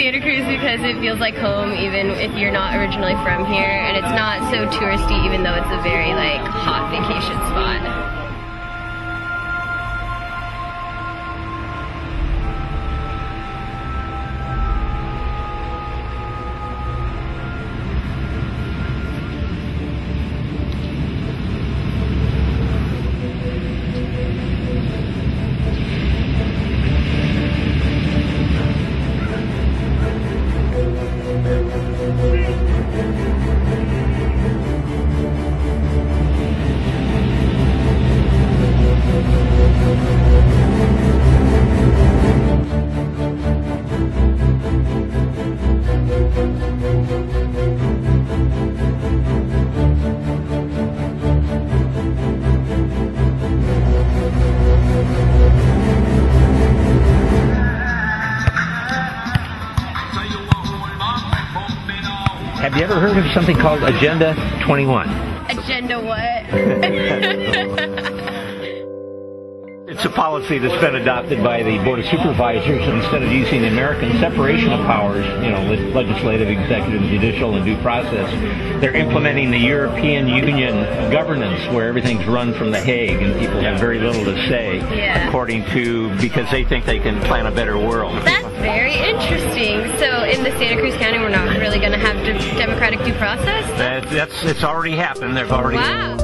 Santa Cruz because it feels like home even if you're not originally from here, and it's not so touristy even though it's a very like hot vacation spot. Have you ever heard of something called Agenda 21? Agenda what? It's a policy that's been adopted by the Board of Supervisors, and instead of using the American separation of powers, you know, legislative, executive, judicial, and due process, they're implementing the European Union governance where everything's run from The Hague and people have very little to say, because they think they can plan a better world. That's very interesting. So in the Santa Cruz County, we're not really going to have democratic due process? It's already happened. They've already... Wow.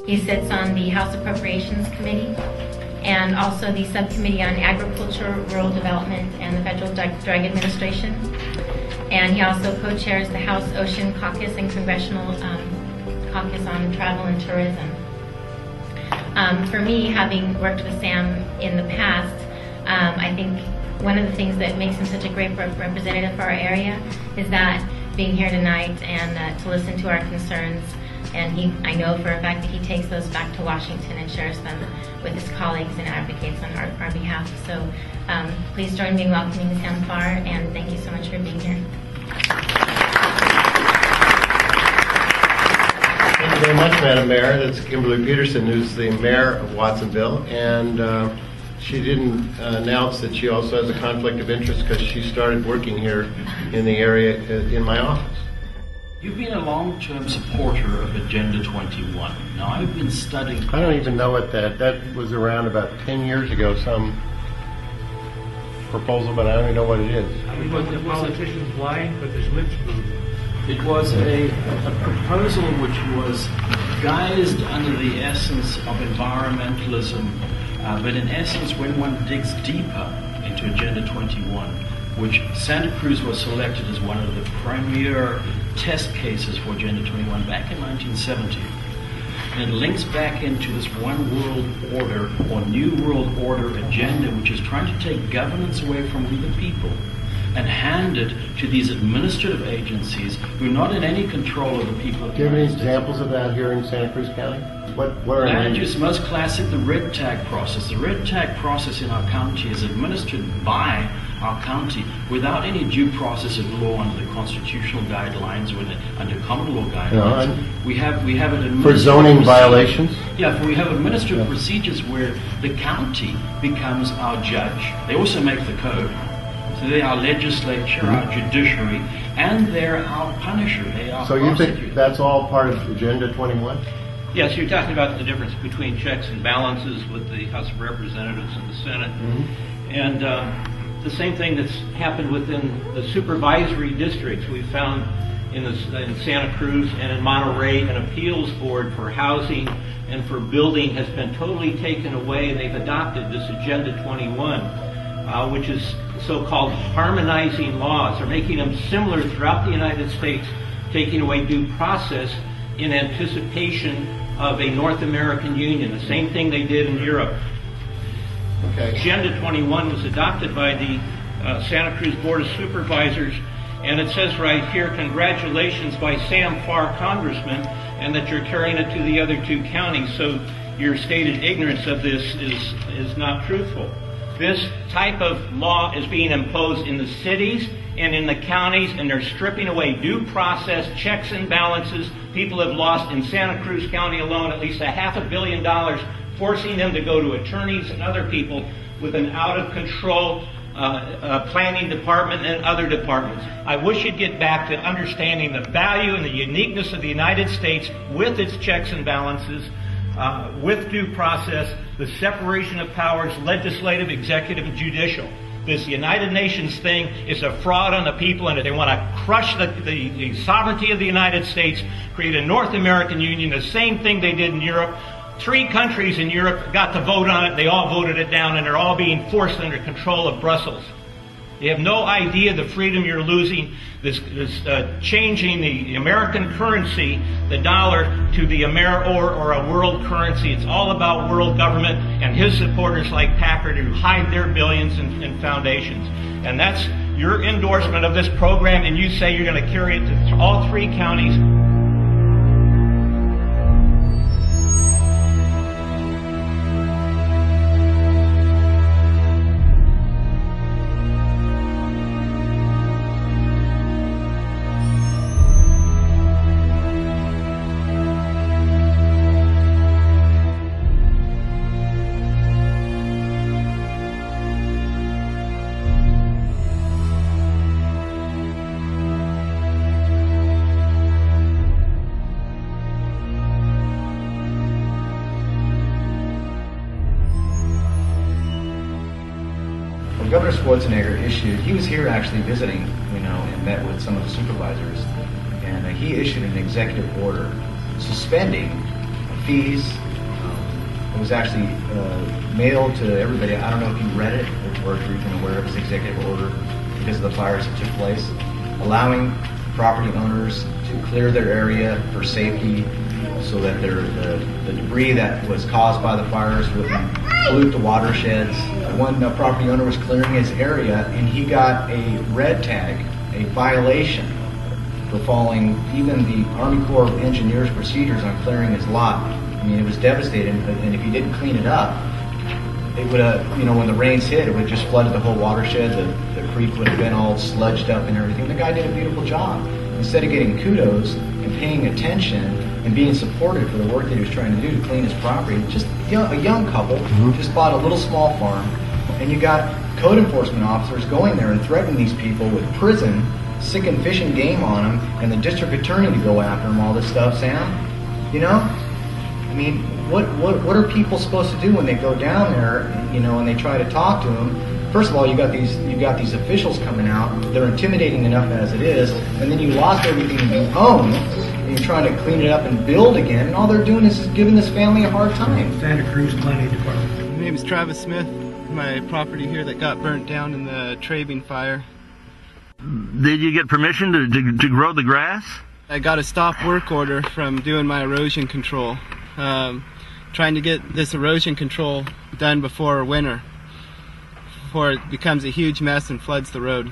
He sits on the House Appropriations Committee and also the Subcommittee on Agriculture, Rural Development, and the Federal Drug Administration. And he also co-chairs the House Ocean Caucus and Congressional Caucus on Travel and Tourism. For me, having worked with Sam in the past, I think one of the things that makes him such a great representative for our area is that being here tonight and to listen to our concerns. And I know for a fact that he takes those back to Washington and shares them with his colleagues and advocates on our behalf. So please join me in welcoming Sam Farr, and thank you so much for being here. Thank you very much, Madam Mayor. That's Kimberly Peterson, who's the mayor of Watsonville, and she didn't announce that she also has a conflict of interest because she started working here in the area in my office. You've been a long-term supporter of Agenda 21. Now, I've been studying... I don't even know what that was around about 10 years ago, some proposal, but I don't even know what it is. I mean, the politicians lying, but there's lips moving. It was a proposal which was guised under the essence of environmentalism, but in essence, when one digs deeper into Agenda 21, which Santa Cruz was selected as one of the premier test cases for Agenda 21 back in 1970. And it links back into this one world order or new world order agenda, which is trying to take governance away from we the people and hand it to these administrative agencies who are not in any control of the people. Do you have any examples of that here in Santa Cruz County? What are land use? Most classic, the red tag process. The red tag process in our county is administered by our county without any due process of law under the constitutional guidelines or under common law guidelines. We have it administered for zoning violations. Yeah, we have administrative procedures where the county becomes our judge. They also make the code. So they're our legislature, our judiciary, and they're our punisher. They are so you think that's all part of Agenda 21? Yes, you're talking about the difference between checks and balances with the House of Representatives and the Senate. And the same thing that's happened within the supervisory districts. We found in Santa Cruz and in Monterey, an appeals board for housing and for building has been totally taken away, and they've adopted this Agenda 21, which is so-called harmonizing laws, or making them similar throughout the United States, taking away due process in anticipation of a North American Union, the same thing they did in Europe. Okay. Agenda 21 was adopted by the Santa Cruz Board of Supervisors, and it says right here, congratulations by Sam Farr, Congressman, and that you're carrying it to the other two counties, so your stated ignorance of this is not truthful. This type of law is being imposed in the cities and in the counties, and they're stripping away due process, checks and balances. People have lost, in Santa Cruz County alone, at least $500 million, forcing them to go to attorneys and other people with an out-of-control planning department and other departments. I wish you'd get back to understanding the value and the uniqueness of the United States with its checks and balances, with due process, the separation of powers, legislative, executive, and judicial. This United Nations thing is a fraud on the people, and they want to crush the sovereignty of the United States, create a North American Union, the same thing they did in Europe. 3 countries in Europe got to vote on it. They all voted it down, and they're all being forced under control of Brussels. You have no idea the freedom you're losing, this changing the American currency, the dollar, to the or a world currency. It's all about world government and his supporters like Packard who hide their billions in foundations. And that's your endorsement of this program, and you say you're going to carry it to all 3 counties. Governor Schwarzenegger issued, he was here actually visiting, and met with some of the supervisors, and he issued an executive order suspending fees. It was actually mailed to everybody. I don't know if you read it or if you're even aware of his executive order because of the fires that took place, allowing property owners to clear their area for safety so that the debris that was caused by the fires wouldn't pollute the watersheds. One property owner was clearing his area, and he got a red tag, a violation for following even the Army Corps of Engineers procedures on clearing his lot. I mean, it was devastating, and if he didn't clean it up, it would have, when the rains hit, it would just flood the whole watershed. The creek would have been all sludged up and everything. The guy did a beautiful job. Instead of getting kudos and paying attention and being supported for the work that he was trying to do to clean his property, just a young couple just bought a little small farm, and you got code enforcement officers going there and threatening these people with prison, sick and fish and game on them, and the district attorney to go after them, all this stuff, Sam. I mean, what are people supposed to do when they go down there, and they try to talk to them? First of all, you got these officials coming out. They're intimidating enough as it is, and then you lost everything you own, and you're trying to clean it up and build again, and all they're doing is just giving this family a hard time. Santa Cruz Planning Department. My name is Travis Smith. My property here that got burnt down in the Traben fire. Did you get permission to grow the grass? I got a stop work order from doing my erosion control. Trying to get this erosion control done before winter, before it becomes a huge mess and floods the road.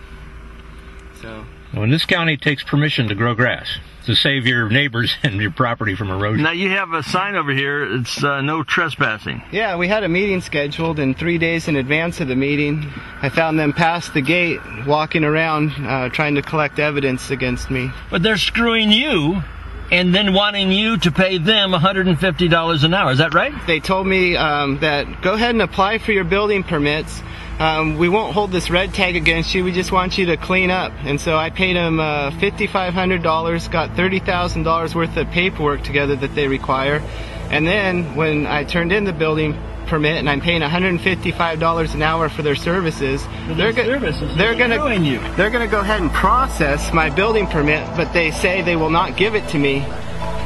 So. Well, this county takes permission to grow grass to save your neighbors and your property from erosion. Now you have a sign over here. It's no trespassing. Yeah, we had a meeting scheduled, and 3 days in advance of the meeting, I found them past the gate, walking around, trying to collect evidence against me. But they're screwing you and then wanting you to pay them $150 an hour. Is that right? They told me that go ahead and apply for your building permits. We won't hold this red tag against you. We just want you to clean up. And so I paid them $5,500, got $30,000 worth of paperwork together that they require. And then when I turned in the building permit, and I'm paying $155 an hour for their services, they're going to go ahead and process my building permit, but they say they will not give it to me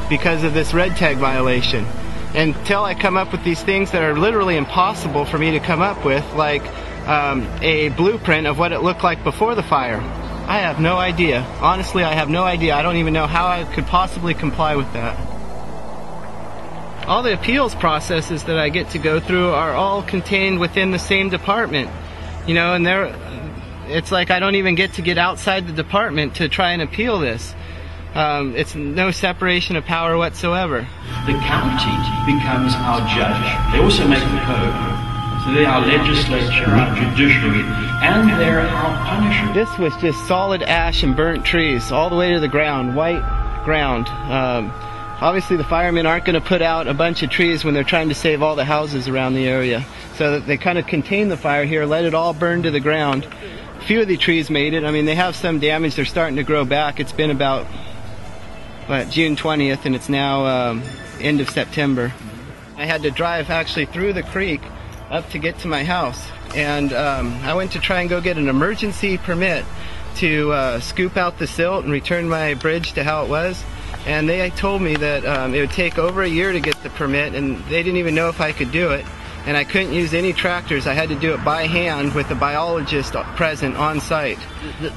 because of this red tag violation until I come up with these things that are literally impossible for me to come up with, like a blueprint of what it looked like before the fire. I have no idea. Honestly, I have no idea. I don't even know how I could possibly comply with that. All the appeals processes that I get to go through are all contained within the same department. And it's like I don't even get outside the department to try and appeal this. It's no separation of power whatsoever. The county becomes our judge. They also make the code. So they're our legislature, our judiciary, and they're our punisher. This was just solid ash and burnt trees all the way to the ground, white ground. Obviously the firemen aren't going to put out a bunch of trees when they're trying to save all the houses around the area. So that they kind of contain the fire here, let it all burn to the ground. A few of the trees made it. I mean, they have some damage. They're starting to grow back. It's been about June 20th, and it's now end of September. I had to drive actually through the creek up to get to my house. And I went to try and go get an emergency permit to scoop out the silt and return my bridge to how it was. And they told me that it would take over a year to get the permit, and they didn't even know if I could do it. And I couldn't use any tractors. I had to do it by hand with the biologist present on site.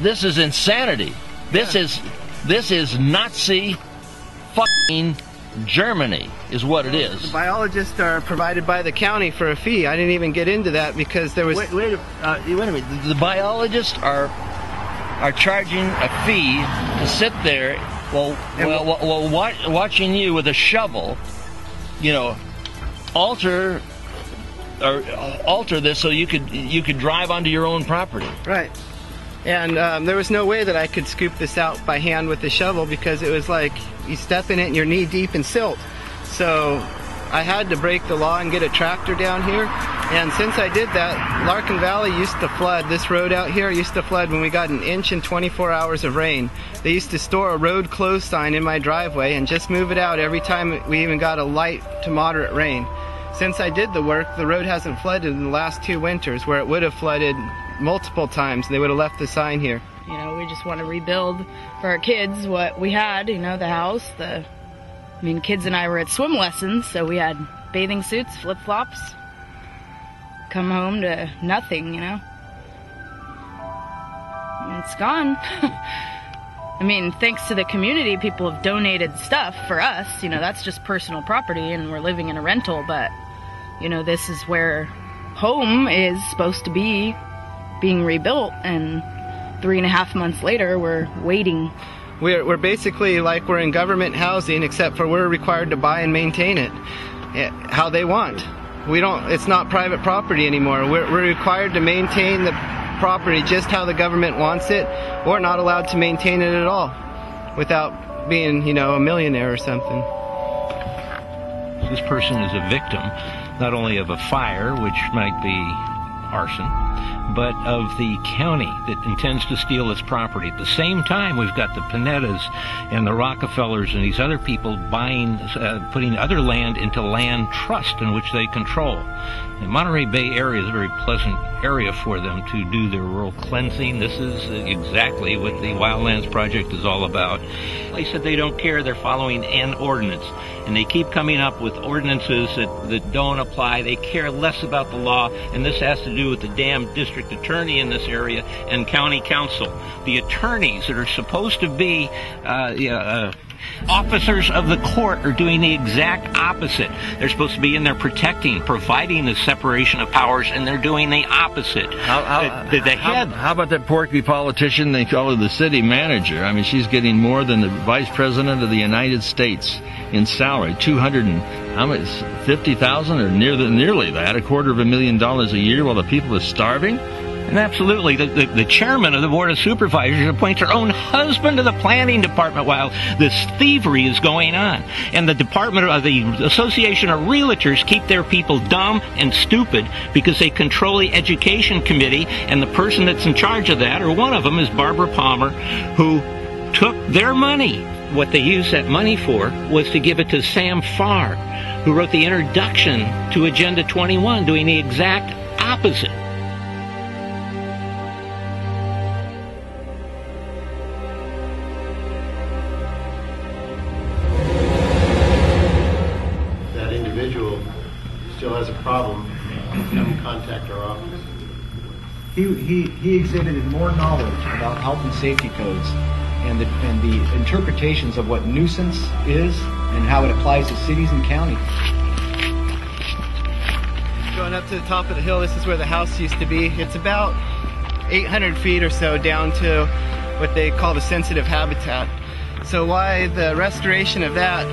This is insanity. This is Nazi fucking Germany is what it is. The biologists are provided by the county for a fee. I didn't even get into that because there was... Wait a minute. The biologists are charging a fee to sit there while watching you with a shovel, you know, alter this so you could drive onto your own property. Right. And there was no way that I could scoop this out by hand with the shovel because it was like you step in it and you're knee deep in silt. So I had to break the law and get a tractor down here. And since I did that, Larkin Valley used to flood. This road out here used to flood when we got an inch in 24 hours of rain. They used to store a road closed sign in my driveway and just move it out every time we even got a light to moderate rain. Since I did the work, the road hasn't flooded in the last 2 winters, where it would have flooded multiple times. They would have left the sign here. You know, we just want to rebuild for our kids what we had, you know, the house, I mean, kids and I were at swim lessons, so we had bathing suits, flip-flops, come home to nothing, you know. And it's gone. I mean, thanks to the community, people have donated stuff for us, you know, that's just personal property and we're living in a rental, but, you know, this is where home is supposed to be being rebuilt, and 3.5 months later, we're waiting. We're basically like we're in government housing, except for we're required to buy and maintain it how they want. It's not private property anymore. We're required to maintain the property just how the government wants it, or not allowed to maintain it at all without being, you know, a millionaire or something. This person is a victim not only of a fire, which might be arson, but of the county that intends to steal this property. At the same time, we've got the Panettas and the Rockefellers and these other people buying, putting other land into land trust in which they control. The Monterey Bay area is a very pleasant area for them to do their rural cleansing. This is exactly what the Wildlands Project is all about. They said they don't care. They're following an ordinance, and they keep coming up with ordinances that don't apply. They care less about the law, and this has to do with the damn district attorney in this area and county council. The attorneys that are supposed to be officers of the court are doing the exact opposite. They're supposed to be in there protecting, providing the separation of powers, and they're doing the opposite. How about that porky politician they call her the city manager? I mean, she's getting more than the vice president of the United States in salary, $250,000 or nearly that, $250,000 a year, while the people are starving. And absolutely, the chairman of the Board of Supervisors appoints her own husband to the planning department while this thievery is going on. And the department of the Association of Realtors keep their people dumb and stupid because they control the education committee, and the person that's in charge of that, or one of them, is Barbara Palmer, who took their money. What they used that money for was to give it to Sam Farr, who wrote the introduction to Agenda 21, doing the exact opposite. Still has a problem, come contact our office. He exhibited more knowledge about health and safety codes and the interpretations of what nuisance is and how it applies to cities and counties. Going up to the top of the hill, this is where the house used to be. It's about 800 feet or so down to what they call the sensitive habitat. So why the restoration of that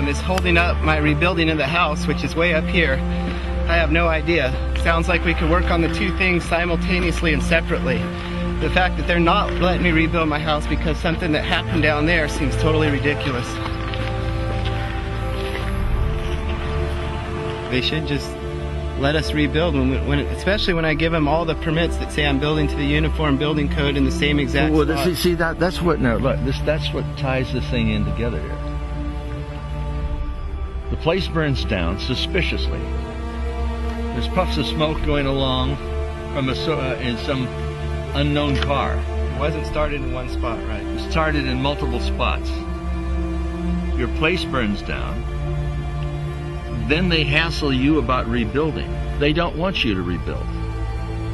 is holding up my rebuilding of the house, which is way up here. I have no idea. Sounds like we could work on the two things simultaneously and separately. The fact that they're not letting me rebuild my house because something that happened down there seems totally ridiculous. They should just let us rebuild, especially when I give them all the permits that say I'm building to the uniform building code in the same exact spot. See, that's what, now look, that's what ties this thing in together here. The place burns down suspiciously. There's puffs of smoke going along from in some unknown car. It wasn't started in one spot, right? It started in multiple spots. Your place burns down. Then they hassle you about rebuilding. They don't want you to rebuild,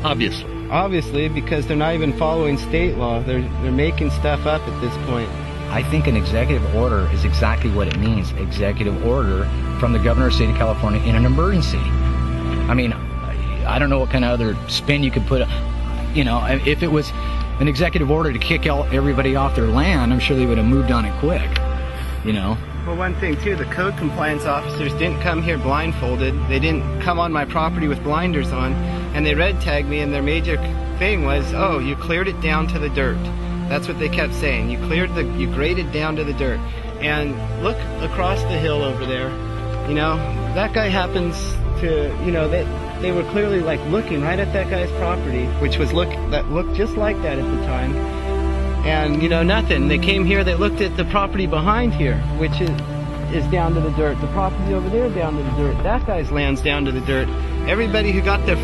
obviously. Obviously, because they're not even following state law. They're making stuff up at this point. I think an executive order is exactly what it means. Executive order from the governor of the state of California in an emergency. I mean, I don't know what kind of other spin you could put. You know, if it was an executive order to kick everybody off their land, I'm sure they would have moved on it quick. You know. Well, one thing too, the code compliance officers didn't come here blindfolded. They didn't come on my property with blinders on, and they red tagged me, and their major thing was, oh, you cleared it down to the dirt. That's what they kept saying. You graded down to the dirt. And look across the hill over there. You know, that guy happens to, you know, they were clearly like looking right at that guy's property, which was looked just like that at the time. And, you know, nothing. They came here, they looked at the property behind here, which is down to the dirt. The property over there down to the dirt. That guy's land's down to the dirt. Everybody who got their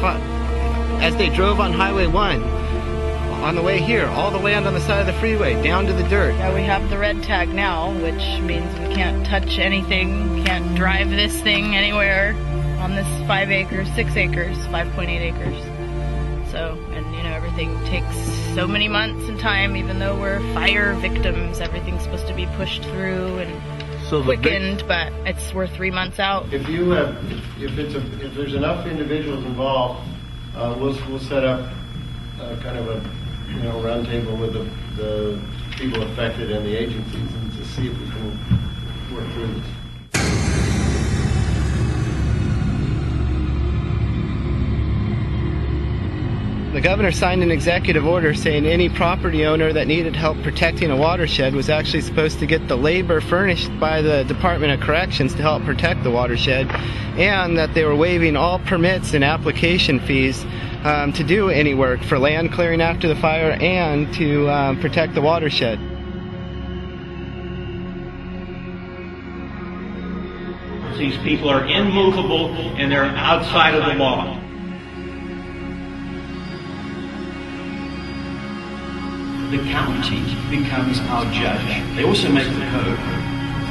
as they drove on Highway 1, on the way here, all the land on the side of the freeway, down to the dirt. Yeah, we have the red tag now, which means we can't touch anything, can't drive this thing anywhere on this 5 acres, 6 acres, 5.8 acres. So, and you know, everything takes so many months and time, even though we're fire victims, everything's supposed to be pushed through and quickened, but we're 3 months out. If there's enough individuals involved, we'll set up kind of a round table with the people affected and the agencies, and to see if we can work through this. The governor signed an executive order saying any property owner that needed help protecting a watershed was actually supposed to get the labor furnished by the Department of Corrections to help protect the watershed, and that they were waiving all permits and application fees to do any work for land clearing after the fire and to protect the watershed. These people are immovable and they're outside of the law. The county becomes our judge. They also make the code.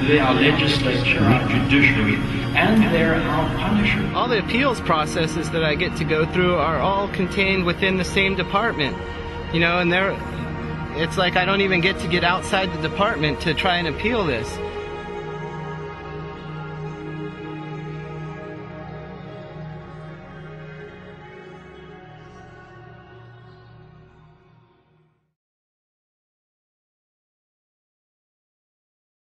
They are legislature, our judiciary, and they're our punisher. All the appeals processes that I get to go through are all contained within the same department. You know, and it's like I don't even get outside the department to try and appeal this.